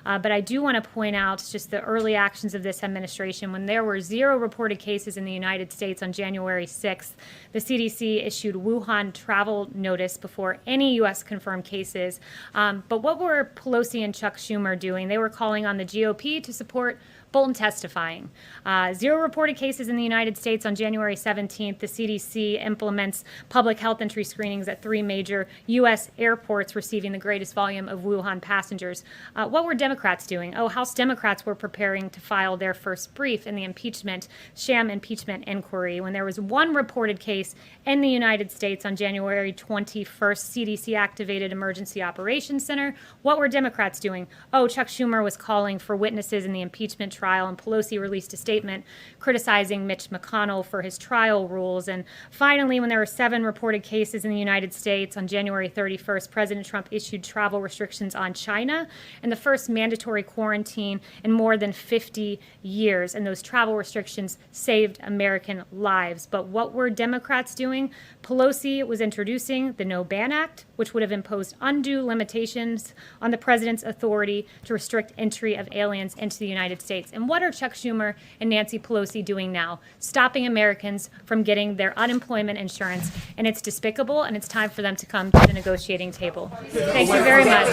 But I do want to point out just the early actions of this administration. When there were 0 reported cases in the United States on January 6th, the CDC issued Wuhan travel notice before any U.S. confirmed cases. But what were Pelosi and Chuck Schumer doing? They were calling on the GOP to support Bolton testifying. 0 reported cases in the United States on January 17th. The CDC implements public health entry screenings at 3 major U.S. airports, receiving the greatest volume of Wuhan passengers. What were Democrats doing? House Democrats were preparing to file their first brief in the Sham Impeachment inquiry. When there was 1 reported case in the United States on January 21st, CDC activated Emergency Operations Center. What were Democrats doing? Chuck Schumer was calling for witnesses in the impeachment trial, and Pelosi released a statement criticizing Mitch McConnell for his trial rules. And finally, when there were 7 reported cases in the United States on January 31st, President Trump issued travel restrictions on China and the first mandatory quarantine in more than 50 years. And those travel restrictions saved American lives. But what were Democrats doing? Pelosi was introducing the No Ban Act, which would have imposed undue limitations on the president's authority to restrict entry of aliens into the United States. And what are Chuck Schumer and Nancy Pelosi doing now? Stopping Americans from getting their unemployment insurance. And it's despicable, and it's time for them to come to the negotiating table. Thank you very much.